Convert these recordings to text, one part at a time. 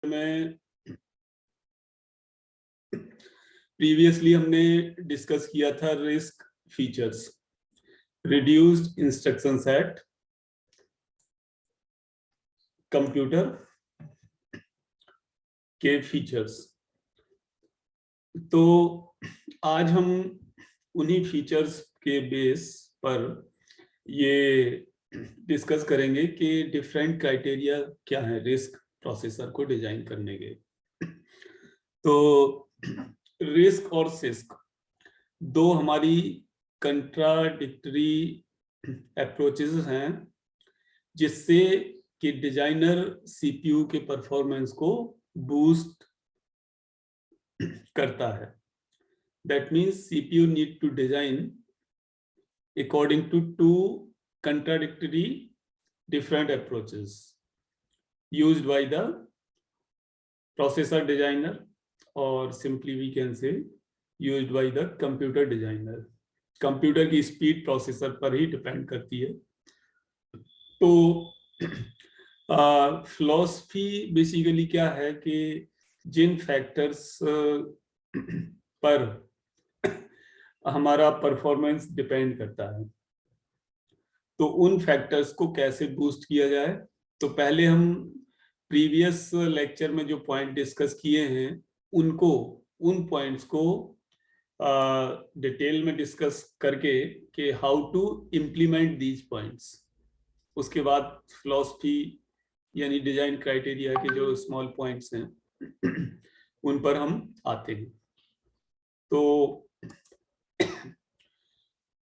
में प्रीवियसली हमने डिस्कस किया था risk features, reduced instruction set, computer के फीचर्स। तो आज हम उन्हीं फीचर्स के बेस पर ये डिस्कस करेंगे कि डिफरेंट क्राइटेरिया क्या है रिस्क प्रोसेसर को डिजाइन करने के। तो रिस्क और सिस्क दो हमारी कंट्राडिक्टरी अप्रोचेस हैं जिससे कि डिजाइनर सीपीयू के परफॉर्मेंस को बूस्ट करता है। That means CPU need to design according to two contradictory different approaches used by the processor designer, or simply we can say used by the computer designer. Computer की speed processor पर ही depend करती है। तो philosophy basically क्या है कि जिन factors पर हमारा परफॉर्मेंस डिपेंड करता है तो उन फैक्टर्स को कैसे बूस्ट किया जाए। तो पहले हम प्रीवियस लेक्चर में जो पॉइंट डिस्कस किए हैं उन पॉइंट्स को डिटेल में डिस्कस करके कि how to implement these points. उसके बाद फिलॉसफी यानी डिजाइन क्राइटेरिया के जो स्मॉल पॉइंट्स हैं उन पर हम आते हैं। तो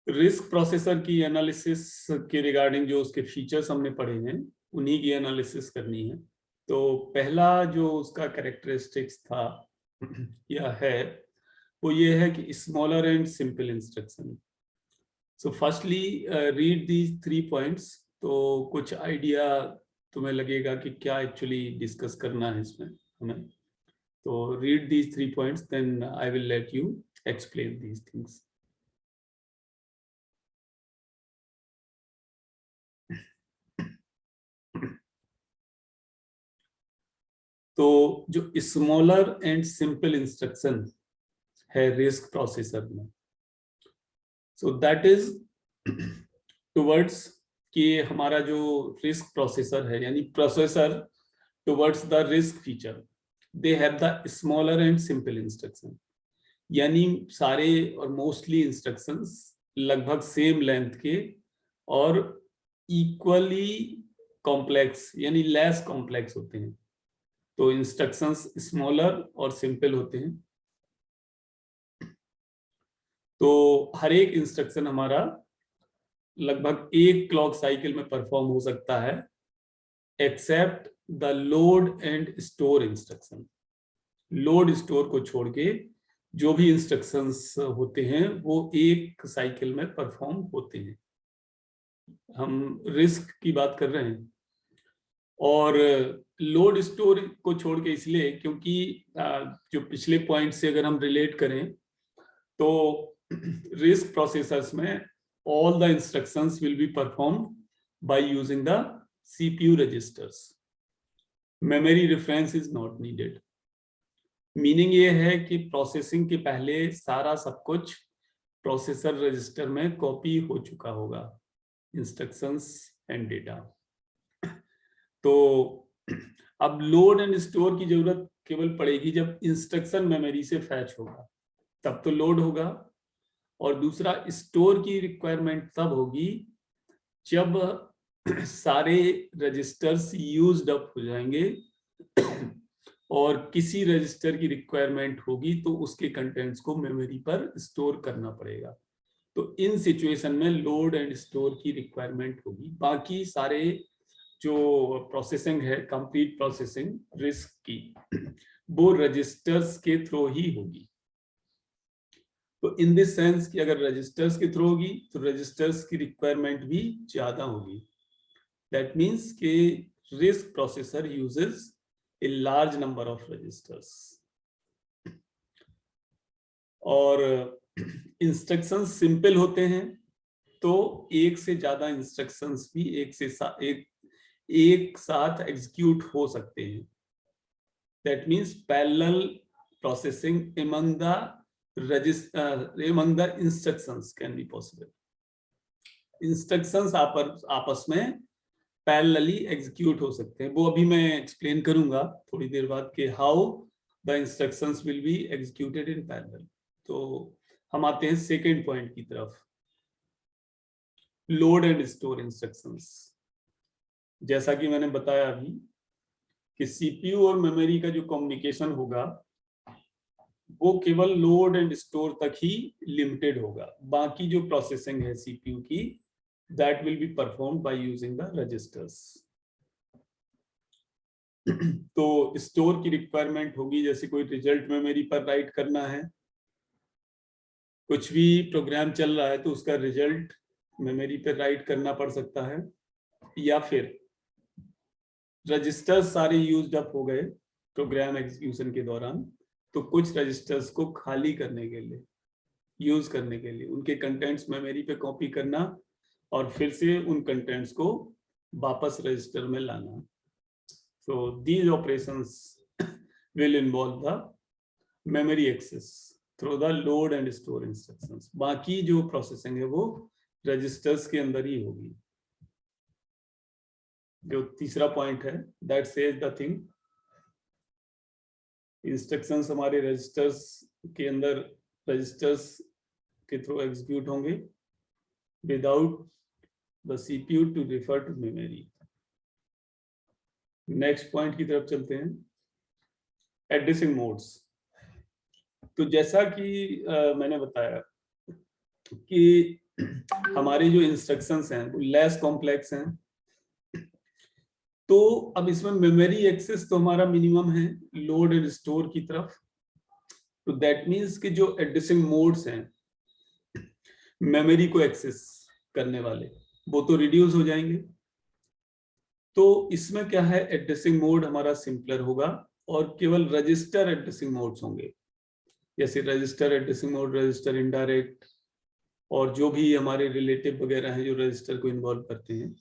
रिस्क प्रोसेसर की एनालिसिस के रिगार्डिंग जो उसके फीचर्स हमने पढ़े हैं उन्हीं की एनालिसिस करनी है। तो पहला जो उसका कैरेक्टरिस्टिक्स था या है वो ये है कि smaller and simple instruction. So firstly read these 3 points, तो कुछ आइडिया तुम्हें लगेगा कि क्या एक्चुअली डिस्कस करना है इसमें हमें। तो read these 3 points, then I will let you explain these things. तो जो स्मॉलर एंड सिंपल इंस्ट्रक्शन है रिस्क प्रोसेसर में, सो दैट इज टुवर्ड्स कि हमारा जो रिस्क प्रोसेसर है यानी processor towards the risk feature, they have the smaller and simple instruction. यानी सारे और मोस्टली इंस्ट्रक्शंस लगभग सेम लेंथ के और इक्वली कॉम्प्लेक्स यानी लेस कॉम्प्लेक्स होते हैं। तो इंस्ट्रक्शंस स्मॉलर और सिंपल होते हैं। तो हर एक इंस्ट्रक्शन हमारा लगभग एक क्लॉक साइकिल में परफॉर्म हो सकता है except the load and store instruction. Load store को छोड़ के जो भी इंस्ट्रक्शंस होते हैं वो एक साइकिल में परफॉर्म होते हैं। हम रिस्क की बात कर रहे हैं। और लोड स्टोर को छोड़ के इसलिए क्योंकि जो पिछले पॉइंट से अगर हम रिलेट करें तो रिस्क प्रोसेसर्स में all the instructions will be performed by using the CPU registers. Memory reference is not needed. Meaning ये है कि प्रोसेसिंग के पहले सारा सब कुछ प्रोसेसर रजिस्टर में कॉपी हो चुका होगा, इंस्ट्रक्शंस एंड डेटा। तो अब लोड एंड स्टोर की जरूरत केवल पड़ेगी जब इंस्ट्रक्शन मेमोरी से फैच होगा, तब तो लोड होगा। और दूसरा स्टोर की रिक्वायरमेंट तब होगी जब सारे रजिस्टर्स यूज्ड अप हो जाएंगे और किसी रजिस्टर की रिक्वायरमेंट होगी तो उसके कंटेंट्स को मेमोरी पर स्टोर करना पड़ेगा। तो इन सिचुएशन में लोड एंड स्टोर की रिक्वायरमेंट होगी। बाकी सारे जो प्रोसेसिंग है, कंप्लीट प्रोसेसिंग रिस्क की, वो रजिस्टर्स के थ्रू ही होगी। तो इन दिस सेंस कि अगर रजिस्टर्स के थ्रू होगी तो रजिस्टर्स की रिक्वायरमेंट भी ज्यादा होगी। दैट मीन्स कि RISC processor uses a large number of registers. और इंस्ट्रक्शंस सिंपल होते हैं तो एक से ज्यादा इंस्ट्रक्शंस भी एक साथ एग्जीक्यूट हो सकते हैं। that means parallel processing among the instructions can be possible. Instructions आपस में पैरेलली एग्जीक्यूट हो सकते हैं. वो अभी मैं एक्सप्लेन करूंगा थोड़ी देर बाद कि how the instructions will be executed in parallel. तो हम आते हैं सेकेंड पॉइंट की तरफ, लोड एंड स्टोर इंस्ट्रक्शंस. जैसा कि मैंने बताया अभी कि सीपीयू और मेमोरी का जो कम्युनिकेशन होगा वो केवल लोड एंड स्टोर तक ही लिमिटेड होगा. बाकी जो प्रोसेसिंग है सीपीयू की, that will be performed by using the registers. तो स्टोर की रिक्वायरमेंट होगी, जैसे कोई रिजल्ट मेमोरी पर राइट करना है, कुछ भी प्रोग्राम चल रहा है तो उसका रिजल्ट मेमोरी पर राइट करना पड़ सकता है, या फिर रजिस्टर्स सारे यूज्ड अप हो गए प्रोग्राम एग्जीक्यूशन के दौरान, तो कुछ रजिस्टर्स को खाली करने के लिए, यूज करने के लिए, उनके कंटेंट्स मेमोरी पे कॉपी करना और फिर से उन कंटेंट्स को वापस रजिस्टर में लाना. So these operations will involve the memory access through the load and store instructions. बाकी जो प्रोसेसिंग है वो रजिस्टर्स के अंदर ही होगी. जो तीसरा पॉइंट है, that says the thing, instructions हमारे रजिस्टर्स के अंदर, रजिस्टर्स के थ्रू एग्जीक्यूट होंगे without the CPU to refer to memory. Next point की तरफ चलते हैं, एड्रेसिंग मोड्स. तो जैसा कि मैंने बताया कि हमारे जो इंस्ट्रक्शंस हैं वो लेस कॉम्प्लेक्स हैं, तो अब इसमें मेमोरी एक्सेस तो हमारा मिनिमम है लोड एंड स्टोर की तरफ. तो दैट मीन्स कि जो एड्रेसिंग मोड्स हैं मेमोरी को एक्सेस करने वाले, वो तो रिड्यूस हो जाएंगे. तो इसमें क्या है, एड्रेसिंग मोड हमारा सिंपलर होगा और केवल रजिस्टर एड्रेसिंग मोड्स होंगे, जैसे register addressing mode, register indirect, और जो भी हमारे रिलेटिव वगैरह हैं जो रजिस्टर को इन्वॉल्व करते हैं.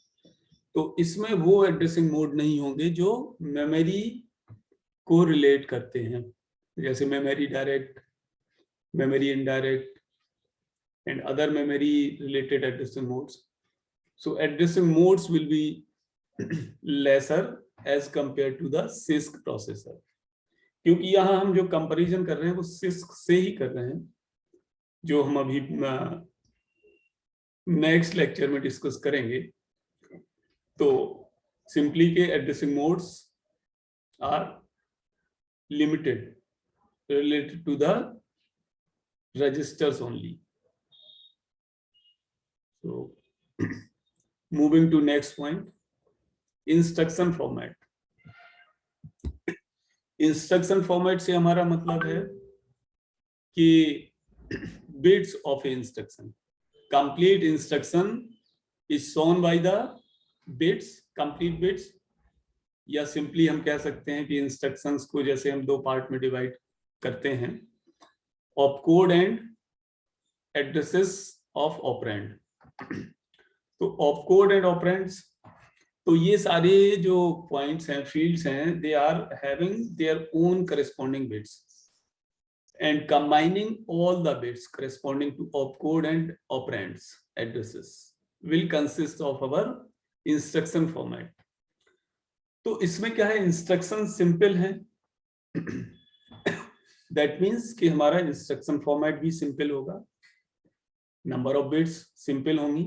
तो इसमें वो एड्रेसिंग मोड नहीं होंगे जो मेमोरी को रिलेट करते हैं, जैसे memory direct, memory indirect and other memory related addressing modes. So addressing modes will be lesser as compared to the CISC processor. क्योंकि यहाँ हम जो कंपैरिजन कर रहे हैं वो CISC से ही कर रहे हैं, जो हम अभी नेक्स्ट लेक्चर में डिस्कस करेंगे. तो सिंपली के addressing modes are limited related to the registers only. So moving to next point, instruction format. Instruction format से हमारा मतलब है कि bits of instruction. Complete instruction is shown by the bits, complete bits. या simply हम कह सकते हैं कि instructions को जैसे हम दो पार्ट में डिवाइड करते हैं, opcode and addresses of operand. तो ऑपकोड एंड ऑपरेंड्स, तो ये सारे जो पॉइंट्स हैं, फील्ड्स हैं, they are having their own corresponding bits and combining all the bits corresponding to opcode and operands addresses will consist of our instruction format. तो इसमें क्या है, इंस्ट्रक्शन सिंपल है, दैट मीन्स कि हमारा इंस्ट्रक्शन फॉर्मेट भी simple होगा, number of bits simple होंगी,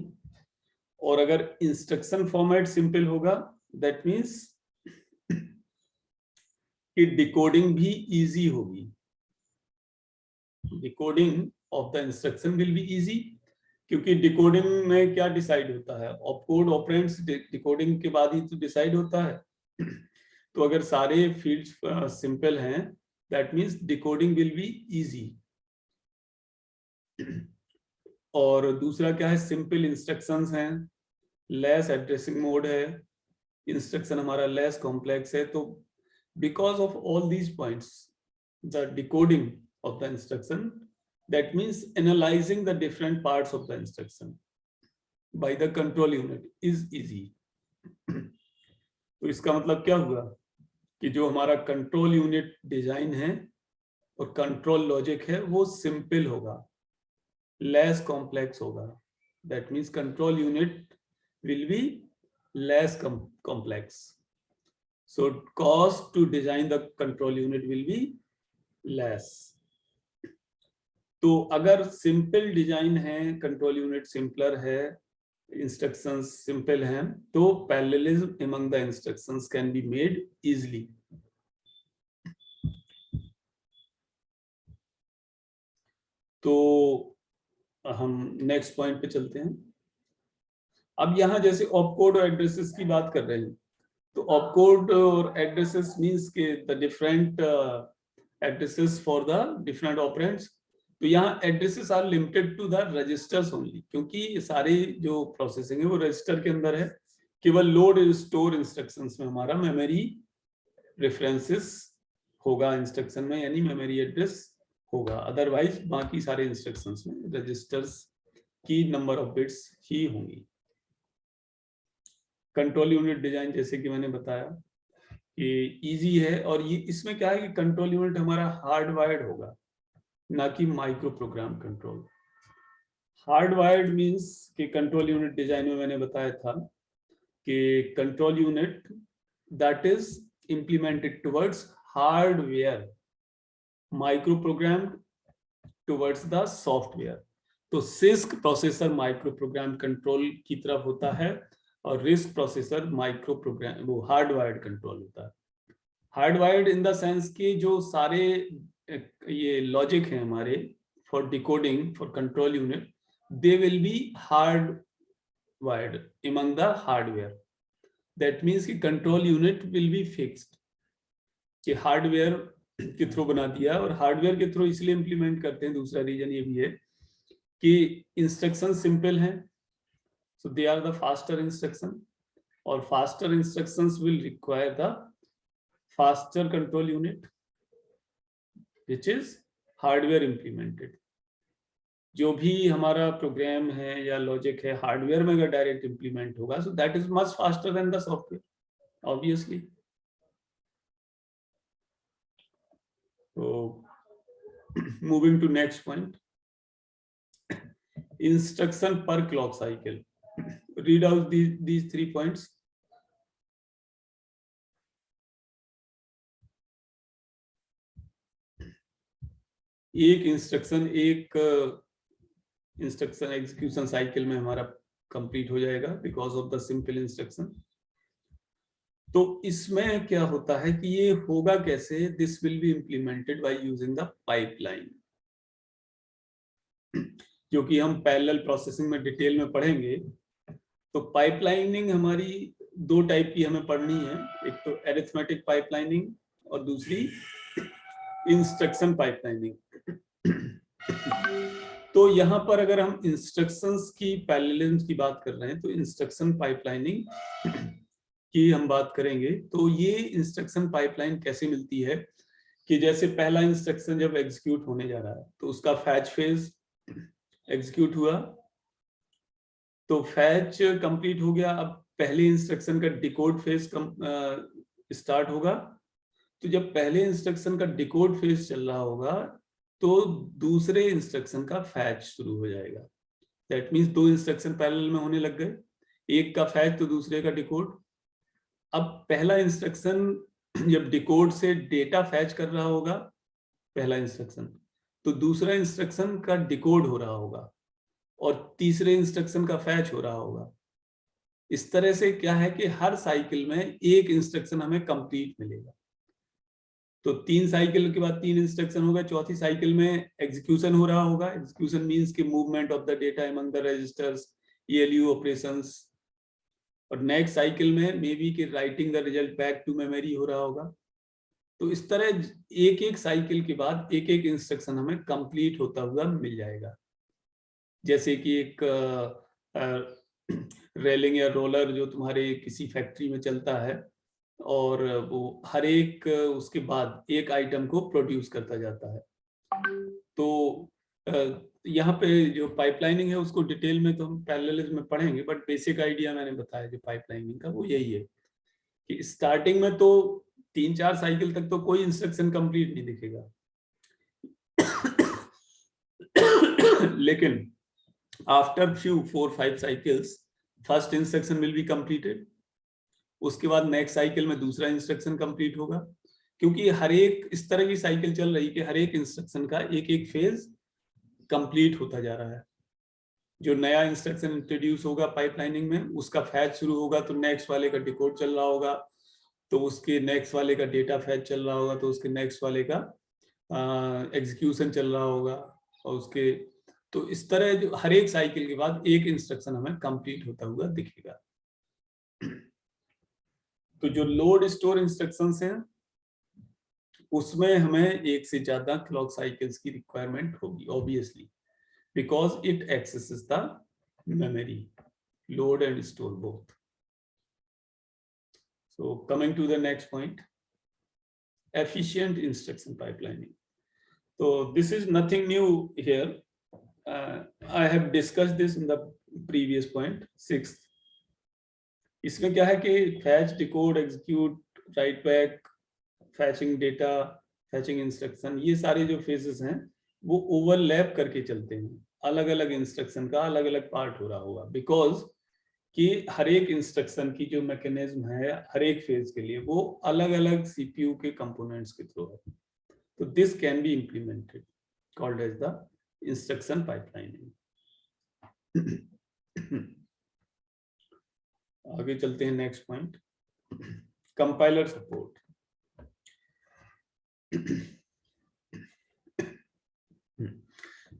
और अगर इंस्ट्रक्शन फॉर्मेट सिंपल होगा दैट मीन्स कि डिकोडिंग भी इजी होगी. Decoding of the instruction will be easy, क्योंकि डिकोडिंग में क्या डिसाइड होता है, ऑपकोड ऑपरेंड्स डिकोडिंग के बाद ही तो डिसाइड होता है. तो अगर सारे फील्ड्स सिंपल हैं that means decoding will be easy. और दूसरा क्या है, सिंपल इंस्ट्रक्शंस हैं, लेस एड्रेसिंग मोड है, इंस्ट्रक्शन हमारा लेस कॉम्प्लेक्स है. तो because of all these points the decoding of the instruction, that means analysing the different parts of the instruction by the control unit is easy. तो इसका मतलब क्या हुआ कि जो हमारा कंट्रोल यूनिट डिजाइन है और कंट्रोल लॉजिक है वो सिंपल होगा, लेस कॉम्प्लेक्स होगा. That means control unit will be less complex. So cost to design the control unit will be less. तो अगर सिंपल डिजाइन है, कंट्रोल यूनिट सिंपलर है, इंस्ट्रक्शंस सिंपल हैं, तो parallelism among the instructions can be made easily. तो हम next point पे चलते हैं. अब यहाँ जैसे ऑपकोड और एड्रेसेस की बात कर रहे हैं, तो ऑपकोड और एड्रेसेस मींस के the different addresses for the different operands. तो यहाँ addresses are limited to the registers only, क्योंकि ये सारी जो प्रोसेसिंग है वो रजिस्टर के अंदर है. केवल लोड स्टोर इंस्ट्रक्शंस में हमारा मेमोरी रेफरेंसेस होगा इंस्ट्रक्शन में, यानी मेमोरी एड्रेस होगा. अदरवाइज बाकी सारे इंस्ट्रक्शंस में रजिस्टर्स की नंबर ऑफ बिट्स ही होंगी. कंट्रोल यूनिट डिजाइन जैसे कि मैंने बताया कि इजी है, और ये इसमें क्या है कि कंट्रोल यूनिट हमारा हार्डवायर्ड होगा, ना कि micro program control. Hardwired means कि कंट्रोल यूनिट डिजाइन में मैंने बताया था कि control unit that is implemented towards hardware, micro program towards the software. तो CISC processor micro program control की तरफ होता है, और रिस्क प्रोसेसर माइक्रो प्रोग्राम वो हार्डवायर्ड कंट्रोल होता है. हार्डवायर्ड इन द सेंस कि जो सारे ये लॉजिक हैं हमारे for decoding for control unit, they will be hardwired among the hardware. That means कि control unit will be fixed, कि हार्डवेयर के थ्रू बना दिया. और हार्डवेयर के थ्रू इसलिए इंप्लीमेंट करते हैं, दूसरा रीजन ये भी है कि इंस्ट्रक्शन सिंपल हैं, so they are the faster instruction, or faster instructions will require the faster control unit which is hardware implemented. जो भी हमारा प्रोग्राम है या लॉजिक है हार्डवेयर में अगर डायरेक्ट इंप्लीमेंट होगा, so that is much faster than the software obviously. So moving to next point, instruction per clock cycle. Read out these 3 points. एक इंस्ट्रक्शन एग्जीक्यूशन साइकिल में हमारा कंप्लीट हो जाएगा because of the simple instruction. तो इसमें क्या होता है कि ये होगा कैसे, this will be implemented bye using the pipeline, जो कि हम पैरेलल प्रोसेसिंग में डिटेल में पढ़ेंगे. तो पाइपलाइनिंग हमारी 2 टाइप की हमें पढ़नी है, एक तो अरिथमेटिक पाइपलाइनिंग और दूसरी इंस्ट्रक्शन पाइपलाइनिंग. तो यहाँ पर अगर हम इंस्ट्रक्शंस की पैरेललिज्म की बात कर रहे हैं, तो इंस्ट्रक्शन पाइपलाइनिंग की हम बात करेंगे. तो ये इंस्ट्रक्शन पाइपलाइन कैसे मिलती है कि जैसे पहला इंस्ट्रक्शन जब एग्जीक्यूट होने जा रहा है तो उसका फैच फेज एग्जीक्यूट हुआ, तो फैच कंप्लीट हो गया. अब पहले इंस्ट्रक्शन का डिकोड फेज स्टार्ट होगा. तो जब पहले इंस्ट्रक्शन का डिकोड फेज चल रहा होगा तो दूसरे इंस्ट्रक्शन का फैच शुरू हो जाएगा. दैट मींस 2 इंस्ट्रक्शन पैरेलल में होने लग गए, एक का फैच तो दूसरे का डिकोड. अब पहला इंस्ट्रक्शन जब डिकोड से डेटा फैच कर रहा होगा पहला इंस्ट्रक्शन, तो दूसरा इंस्ट्रक्शन का डिकोड हो रहा होगा और तीसरे इंस्ट्रक्शन का फैच हो रहा होगा. इस तरह से क्या है कि हर साइकिल में एक इंस्ट्रक्शन हमें कंप्लीट मिलेगा. तो 3 साइकिल के बाद 3 इंस्ट्रक्शन होगा, चौथी साइकिल में एग्जीक्यूशन हो रहा होगा. एग्जीक्यूशन मींस कि movement of the data among the registers, ELU operations. और नेक्स्ट साइकिल में मे बी कि writing the result back to memory हो रहा होगा. तो इस तरह एक एक साइकिल के बाद एक एक इंस्ट्रक्शन हमें कंप्लीट होता हुआ मिल जाएगा. जैसे कि एक रेलिंग या रोलर जो तुम्हारे किसी फैक्ट्री में चलता है और वो हर एक उसके बाद एक आइटम को प्रोड्यूस करता जाता है. तो यहाँ पे जो पाइपलाइनिंग है उसको डिटेल में तो हम पैरेललिज्म में पढ़ेंगे, बट बेसिक आइडिया मैंने बताया जो पाइपलाइनिंग का वो यही है कि स्टार्टिंग में तो 3-4 साइकिल तक तो कोई इंस्ट्रक्शन कंप्लीट नहीं दिखेगा लेकिन after few 4-5 cycles first instruction will be completed, उसके बाद नेक्स्ट साइकिल में दूसरा इंस्ट्रक्शन कंप्लीट होगा, क्योंकि हर एक इस तरह की साइकिल चल रही कि हर एक इंस्ट्रक्शन का एक एक फेज कंप्लीट होता जा रहा है। जो नया इंस्ट्रक्शन इंट्रोड्यूस होगा पाइपलाइनिंग में, उसका फैच शुरू होगा तो नेक्स्ट वाले का डिकोड चल रहा होगा, तो उसके नेक्स्ट वाले का डेटा फैच चल रहा होगा, तो उसके नेक्स्ट वाले का एग्जीक्यूशन चल रहा होगा, और उसके तो इस तरह जो हर एक साइकिल के बाद एक इंस्ट्रक्शन हमें कंप्लीट होता हुआ दिखेगा। तो जो लोड स्टोर इंस्ट्रक्शंस हैं उसमें हमें एक से ज्यादा क्लॉक साइकिल्स की रिक्वायरमेंट होगी obviously, because it accesses the memory, load and store both. So coming to the next point, efficient instruction pipelining. So this is nothing new here. I have discussed this in the previous point, 6th. इसमें क्या है कि fetch, decode, execute, write back, fetching data, fetching instruction, ये सारे जो phases हैं वो overlap करके चलते हैं, अलग अलग इंस्ट्रक्शन का अलग अलग पार्ट हो रहा होगा, बिकॉज कि हर एक इंस्ट्रक्शन की जो मैकेनिज्म है हर एक फेज के लिए वो अलग अलग सीपीयू के कंपोनेंट्स के थ्रू है। तो this can be implemented called as the instruction pipelining. आगे चलते हैं नेक्स्ट पॉइंट, कंपाइलर सपोर्ट।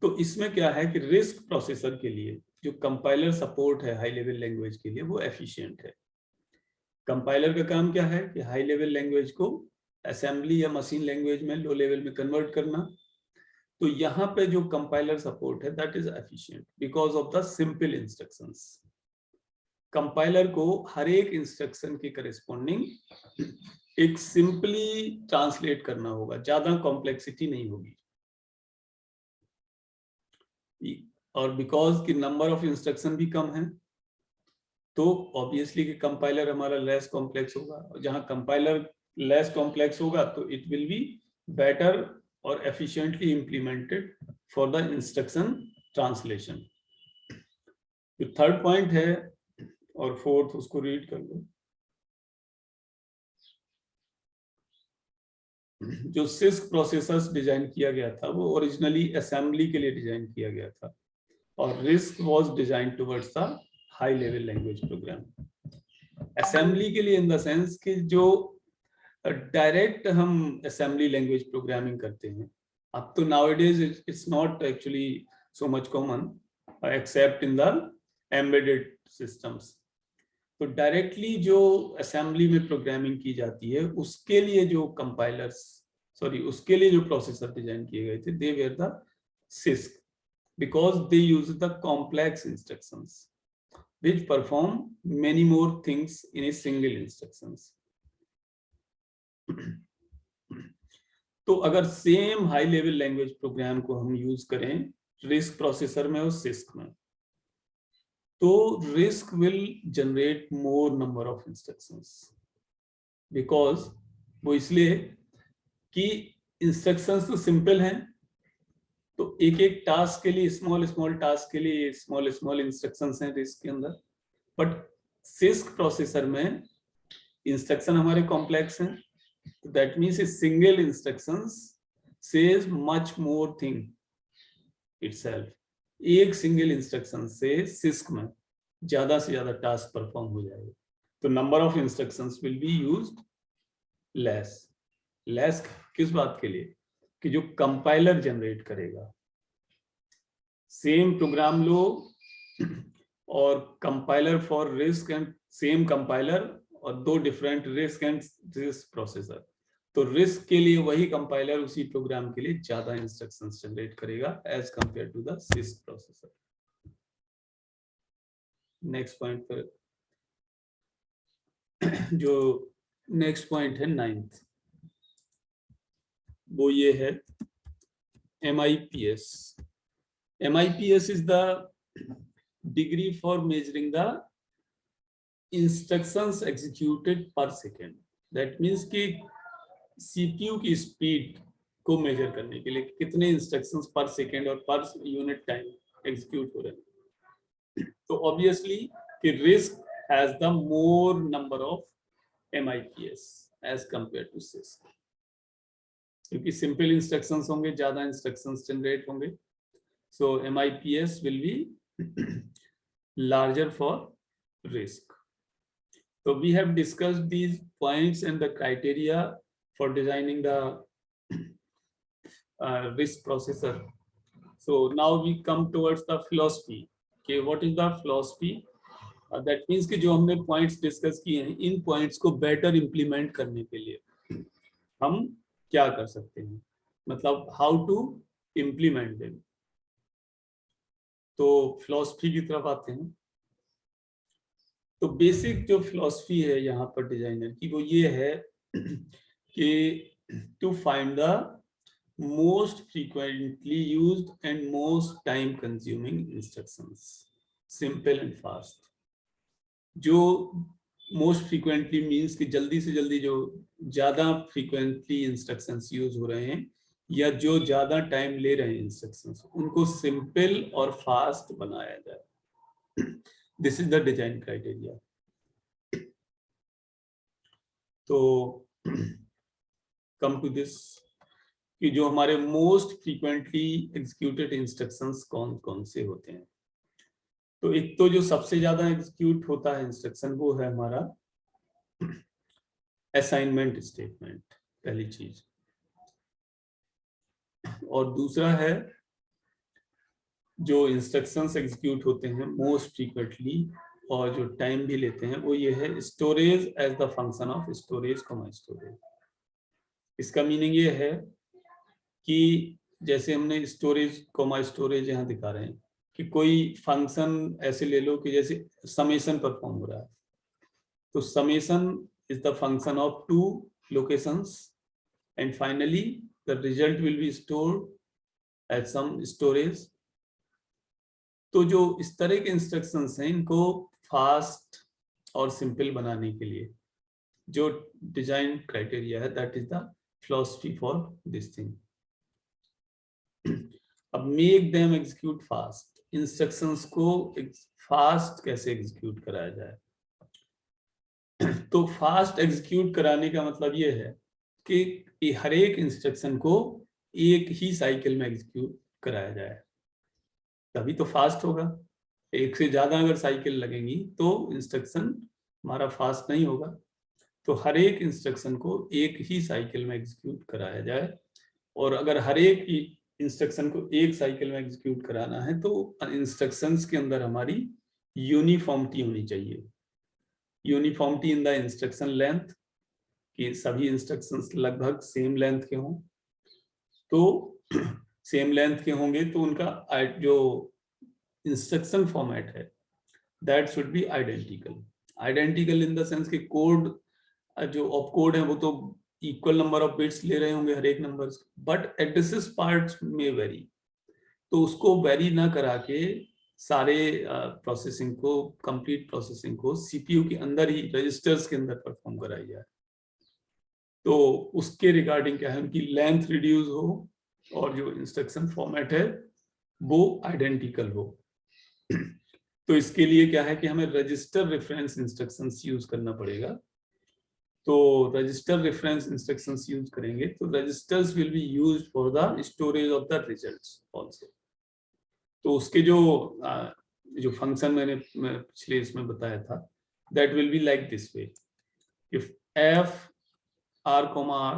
तो इसमें क्या है कि रिस्क प्रोसेसर के लिए जो कंपाइलर सपोर्ट है हाई लेवल लैंग्वेज के लिए वो एफिशिएंट है। कंपाइलर का काम क्या है कि हाई लेवल लैंग्वेज को असेंबली या मशीन लैंग्वेज में लो लेवल में कन्वर्ट करना। तो यहाँ पे जो कंपाइलर सपोर्ट है that is efficient because of the simple instructions. Compiler को हर एक इंस्ट्रक्शन के करेस्पॉन्डिंग एक सिंपली ट्रांसलेट करना होगा, ज्यादा कॉम्प्लेक्सिटी नहीं होगी। और बिकॉज की नंबर ऑफ इंस्ट्रक्शन भी कम है तो ऑब्वियसली कि कंपाइलर हमारा लेस कॉम्प्लेक्स होगा, और जहां कंपाइलर लेस कॉम्प्लेक्स होगा तो इट विल बी बेटर और efficiently implemented for the instruction translation. जो थर्ड पॉइंट है और फोर्थ उसको रीड कर लो। जो सिस्क प्रोसेसर्स डिजाइन किया गया था वो ओरिजिनली असेंबली के लिए डिजाइन किया गया था, और risk was design towards the high level language program. Assembly के लिए इन द सेंस कि जो डायरेक्ट हम असेंबली लैंग्वेज प्रोग्रामिंग करते हैं, अब तो nowadays it's not actually so much common accept in the embedded systems. तो डायरेक्टली जो असेंबली में प्रोग्रामिंग की जाती है उसके लिए जो उसके लिए जो प्रोसेसर डिजाइन किए गए थे they were the six, because they use the complex instructions which perform many more things in a single instructions. तो अगर same high level language program को हम यूज करें रिस्क प्रोसेसर में और सिस्क में, तो risk will generate more number of instructions, because वो इसलिए कि इंस्ट्रक्शंस तो सिंपल हैं, तो एक एक टास्क के लिए स्मॉल टास्क के लिए स्मॉल इंस्ट्रक्शंस हैं रिस्क के अंदर। बट सिस्क प्रोसेसर में इंस्ट्रक्शन हमारे कॉम्प्लेक्स हैं, तो that means a single instructions says much more thing itself. एक सिंगल इंस्ट्रक्शन से सिस्क में ज्यादा से ज्यादा टास्क परफॉर्म हो जाएगा, तो number of instructions will be used less किस बात के लिए कि जो कंपाइलर जनरेट करेगा सेम प्रोग्राम लो और compiler for risk and same compiler और दो different risk and risk processor, तो रिस्क के लिए वही कंपाइलर उसी प्रोग्राम के लिए ज्यादा इंस्ट्रक्शंस जनरेट करेगा as compare to the CISC processor. Next point पर जो नेक्स्ट पॉइंट है 9th, वो ये है MIPS. MIPS is the degree for measuring the instructions executed per second. That means कि सीपीयू की स्पीड को मेजर करने के लिए कितने इंस्ट्रक्शंस पर सेकेंड और पर यूनिट टाइम एग्जीक्यूट हो रहे हैं। तो ऑब्वियसली कि RISC has the more number of MIPS as compare to CISC, क्योंकि सिंपल इंस्ट्रक्शंस होंगे, ज्यादा इंस्ट्रक्शंस जनरेट होंगे, so MIPS will be larger for risk. So we have discussed these points and the criteria for designing the risk processor. So now we come towards the philosophy. Okay, what is the philosophy? That means कि जो हमने points discuss किए हैं, इन points को better implement करने के लिए हम क्या कर सकते हैं, मतलब how to implement them. तो philosophy की तरफ आते हैं। तो बेसिक जो फिलॉसफी है यहाँ पर डिजाइनर की वो ये है कि to find the most frequently used and most time consuming instructions, simple and fast. जो मोस्ट फ्रीक्वेंटली मींस कि जल्दी से जल्दी जो ज्यादा फ्रीक्वेंटली इंस्ट्रक्शंस यूज हो रहे हैं या जो ज्यादा टाइम ले रहे हैं इंस्ट्रक्शंस, उनको सिंपल और फास्ट बनाया जाए। This is the design criteria. तो कम टू दिस कि जो हमारे मोस्ट फ्रीक्वेंटली एग्जीक्यूटेड इंस्ट्रक्शंस कौन कौन से होते हैं। तो एक तो जो सबसे ज्यादा एग्जीक्यूट होता है इंस्ट्रक्शन वो है हमारा असाइनमेंट स्टेटमेंट, पहली चीज। और दूसरा है जो इंस्ट्रक्शंस एग्जीक्यूट होते हैं मोस्ट फ्रीक्वेंटली और जो टाइम भी लेते हैं वो ये है storage as the function of storage comma storage. इसका मीनिंग ये है कि जैसे हमने स्टोरेज कॉमा स्टोरेज यहाँ दिखा रहे हैं कि कोई फंक्शन ऐसे ले लो कि जैसे समेशन परफॉर्म हो रहा है, तो summation is the function of 2 locations and finally the result will be stored at some storage. तो जो इस तरह के इंस्ट्रक्शंस हैं इनको फास्ट और सिंपल बनाने के लिए जो डिजाइन क्राइटेरिया है that is the philosophy for this thing. अब make them execute fast, instructions को फास्ट कैसे एग्जीक्यूट कराया जाए। तो फास्ट एग्जीक्यूट कराने का मतलब ये है कि हर एक इंस्ट्रक्शन को एक ही साइकिल में एग्जीक्यूट कराया जाए, तभी तो फास्ट होगा। एक से ज्यादा अगर साइकिल लगेंगी तो इंस्ट्रक्शन हमारा फास्ट नहीं होगा। तो हर एक इंस्ट्रक्शन को एक ही साइकिल में एग्जीक्यूट कराया जाए, और अगर हर एक इंस्ट्रक्शन को एक साइकिल में एग्जीक्यूट कराना है तो इंस्ट्रक्शंस के अंदर हमारी यूनिफॉर्मिटी होनी चाहिए। Uniformity in the instruction length, कि सभी इंस्ट्रक्शंस लगभग सेम लेंथ के हों। तो सेम लेंथ के होंगे तो उनका जो इंस्ट्रक्शन फॉर्मेट है that should be identical. Identical in the sense कि कोड जो ऑप कोड है वो तो इक्वल नंबर ऑफ बिट्स ले रहे होंगे हर एक नंबर, बट एड्रेसेस पार्ट्स में वेरी, तो उसको वेरी ना करा के सारे प्रोसेसिंग को, कंप्लीट प्रोसेसिंग को सीपीयू के अंदर ही रजिस्टर्स के अंदर परफॉर्म कराई जाए। तो उसके रिगार्डिंग क्या है, उनकी लेंथ रिड्यूस हो और जो इंस्ट्रक्शन फॉर्मेट है वो आइडेंटिकल हो। तो इसके लिए क्या है कि हमें रजिस्टर रेफरेंस इंस्ट्रक्शंस यूज करना पड़ेगा। तो रजिस्टर रेफरेंस इंस्ट्रक्शंस यूज करेंगे तो registers will be used for the storage of the results also. तो उसके जो फंक्शन मैंने पिछले इसमें बताया था that will be like this way, if F R comma R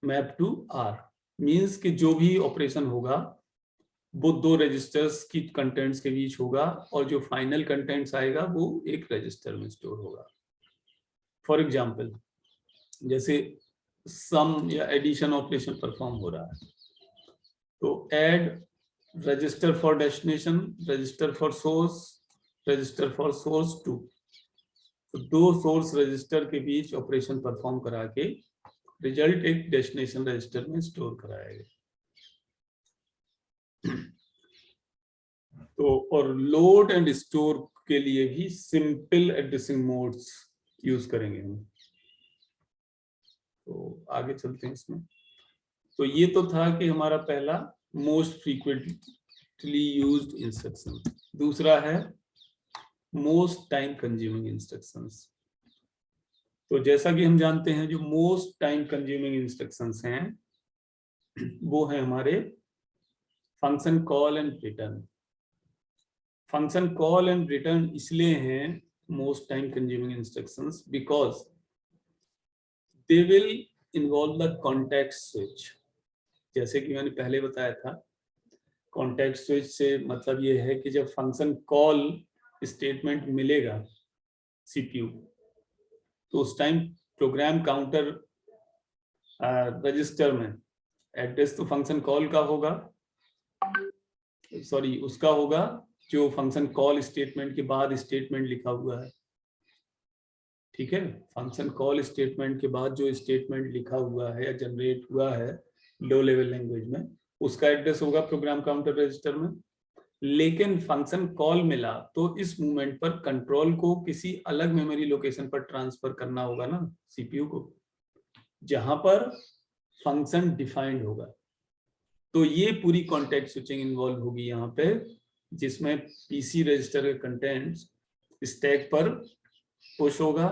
map to R means कि जो भी ऑपरेशन होगा वो 2 रजिस्टर्स की कंटेंट्स के बीच होगा और जो फाइनल कंटेंट्स आएगा वो एक रजिस्टर में स्टोर होगा। फॉर एग्जाम्पल जैसे सम या एडिशन ऑपरेशन परफॉर्म हो रहा है तो add register for destination, register for source, register for source 2, तो 2 सोर्स रजिस्टर के बीच ऑपरेशन परफॉर्म करा के रिजल्ट एक डेस्टिनेशन रजिस्टर में स्टोर कराया गया। तो और लोड एंड स्टोर के लिए भी सिंपल एड्रेसिंग मोड्स यूज करेंगे हम। तो आगे चलते हैं इसमें। तो ये तो था कि हमारा पहला मोस्ट फ्रीक्वेंटली यूज्ड इंस्ट्रक्शन। दूसरा है मोस्ट टाइम कंज्यूमिंग इंस्ट्रक्शंस। तो जैसा कि हम जानते हैं जो मोस्ट टाइम कंज्यूमिंग इंस्ट्रक्शंस हैं वो है हमारे function call and return. Function call and return इसलिए हैं most time consuming instructions because they will involve the context switch. जैसे कि मैंने पहले बताया था, कॉन्टेक्स्ट स्विच से मतलब ये है कि जब फंक्शन कॉल स्टेटमेंट मिलेगा सीपीयू तो उस टाइम प्रोग्राम काउंटर रजिस्टर में एड्रेस तो फंक्शन कॉल का होगा, सॉरी उसका होगा जो फंक्शन कॉल स्टेटमेंट के बाद स्टेटमेंट लिखा हुआ है। ठीक है, फंक्शन कॉल स्टेटमेंट के बाद जो स्टेटमेंट लिखा हुआ है या जनरेट हुआ है लो लेवल लैंग्वेज में उसका एड्रेस होगा प्रोग्राम काउंटर रजिस्टर में। लेकिन फंक्शन कॉल मिला तो इस मूवमेंट पर कंट्रोल को किसी अलग मेमोरी लोकेशन पर ट्रांसफर करना होगा ना सीपीयू को, जहां पर फंक्शन डिफाइंड होगा। तो ये पूरी कॉन्टेक्स्ट स्विचिंग इन्वॉल्व होगी यहाँ पे, जिसमें पीसी रजिस्टर के कंटेंट्स स्टैक पर पुश होगा।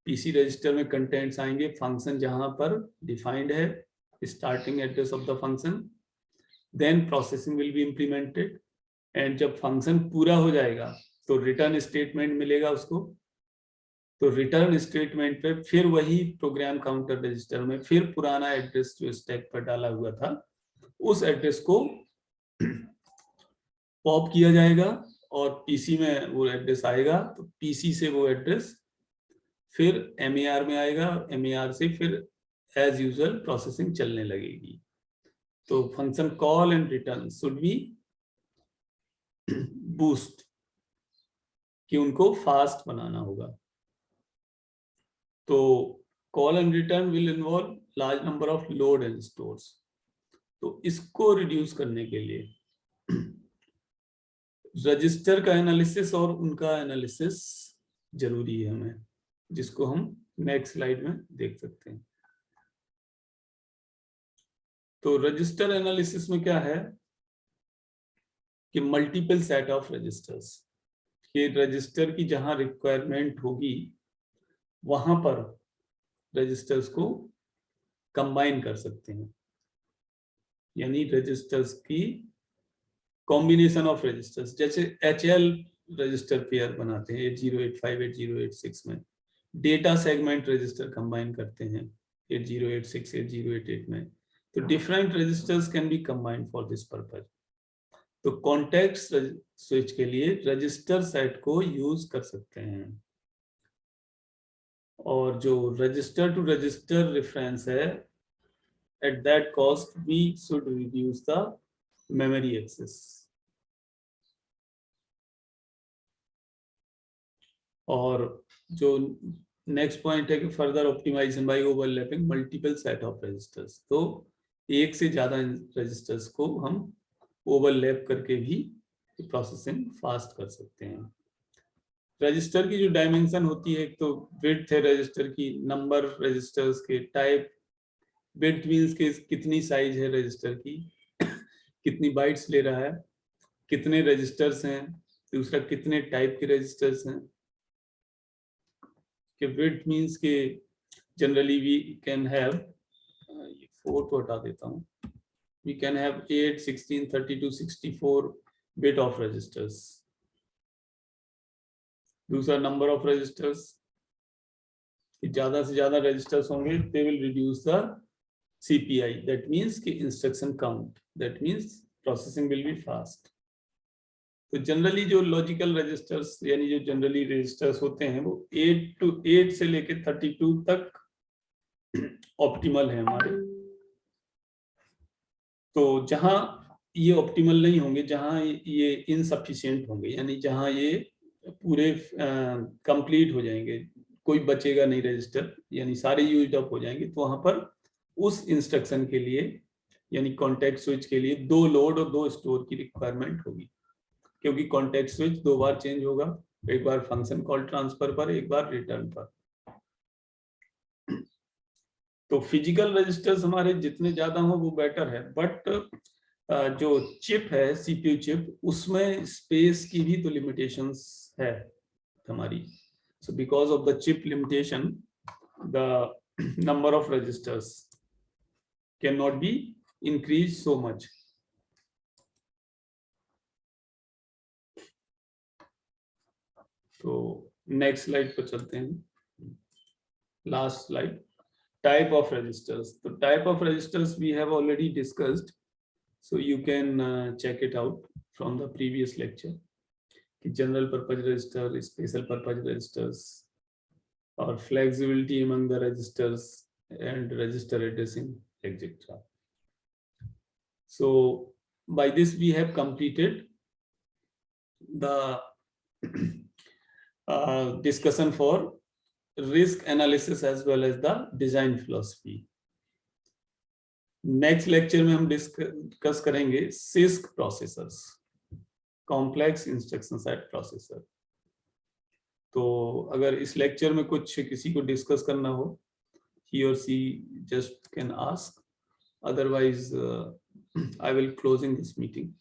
पीसी रजिस्टर में कंटेंट्स आएंगे फंक्शन जहां पर डिफाइंड है, starting address of the function, then processing will be implemented एंड जब फंक्शन पूरा हो जाएगा तो रिटर्न स्टेटमेंट मिलेगा उसको। तो रिटर्न स्टेटमेंट पे फिर वही प्रोग्राम काउंटर रजिस्टर में फिर पुराना एड्रेस जो स्टैक पर डाला हुआ था उस एड्रेस को पॉप किया जाएगा और पीसी में वो एड्रेस आएगा। तो पीसी से वो एड्रेस फिर एमएआर में आएगा, एमएआर से फिर एज यूजुअल प्रोसेसिंग चलने लगेगी। तो function call and return should be boost कि उनको फास्ट बनाना होगा। तो call and return will involve large number of load and stores. तो इसको रिड्यूस करने के लिए रजिस्टर का एनालिसिस और उनका एनालिसिस जरूरी है हमें, जिसको हम नेक्स्ट स्लाइड में देख सकते हैं। तो रजिस्टर एनालिसिस में क्या है कि मल्टीपल सेट ऑफ रजिस्टर्स, ये रजिस्टर की जहां रिक्वायरमेंट होगी वहां पर रजिस्टर्स को कंबाइन कर सकते हैं, यानी रजिस्टर्स की कॉम्बिनेशन ऑफ रजिस्टर्स। जैसे HL रजिस्टर पेयर बनाते हैं 8085 8086 में, डेटा सेगमेंट रजिस्टर कंबाइन करते हैं 8086 8088 में। तो different registers can be combined for this purpose. तो कॉन्टेक्स्ट स्विच के लिए रजिस्टर सेट को यूज कर सकते हैं। और जो रजिस्टर टू रजिस्टर रेफरेंस है, at that cost we should reduce the memory access। और जो नेक्स्ट पॉइंट है कि further optimization by overlapping multiple set of registers. तो एक से ज्यादा रजिस्टर्स को हम ओवरलैप करके भी प्रोसेसिंग फास्ट कर सकते हैं। रजिस्टर की जो डायमेंशन होती है, एक तो विड्थ है रजिस्टर की, नंबर रजिस्टर्स के, टाइप, विड्थ मींस के कितनी साइज है रजिस्टर की, कितनी बाइट्स ले रहा है, कितने रजिस्टर्स हैं, दूसरा कितने टाइप के रजिस्टर्स हैं। कि विड्थ मींस के जनरली वी कैन हैव, 4 को हटा देता हूँ, we can have 8, 16, 32, 64 bit of registers। दूसरा नंबर ऑफ रजिस्टर्स, ज्यादा से ज्यादा रजिस्टर्स होंगे they will reduce the CPI, that means कि instruction count, that means processing will be fast। तो जनरली जो लॉजिकल रजिस्टर्स यानी जो जनरली रजिस्टर्स होते हैं वो 8 से लेके 32 तक ऑप्टिमल है हमारे। तो जहां ये ऑप्टिमल नहीं होंगे, जहां ये इनसफिशिएंट होंगे, यानी जहां ये पूरे कंप्लीट हो जाएंगे, कोई बचेगा नहीं रजिस्टर, यानी सारे यूज्ड अप हो जाएंगे, तो वहां पर उस इंस्ट्रक्शन के लिए यानी कॉन्टेक्स्ट स्विच के लिए 2 लोड और 2 स्टोर की रिक्वायरमेंट होगी, क्योंकि कॉन्टेक्स्ट स्विच 2 बार चेंज होगा, एक बार फंक्शन कॉल ट्रांसफर पर, एक बार रिटर्न पर। तो फिजिकल रजिस्टर्स हमारे जितने ज्यादा हो वो बेटर है, बट जो चिप है, सीपीयू चिप, उसमें स्पेस की भी तो लिमिटेशंस है हमारी. So because of the chip limitation, the number of registers can not be increase so much. तो नेक्स्ट स्लाइड पर चलते हैं, last slide. Type of registers. The type of registers we have already discussed, so you can check it out from the previous lecture. General purpose register, special purpose registers, or flexibility among the registers, and register addressing, etc. So by this we have completed the discussion for risk analysis as well as the design philosophy. Next lecture में हम discuss करेंगे CISC processors, complex instruction set processor. तो अगर इस lecture में कुछ किसी को डिस्कस करना हो, he or she just can ask, otherwise I will closing this meeting.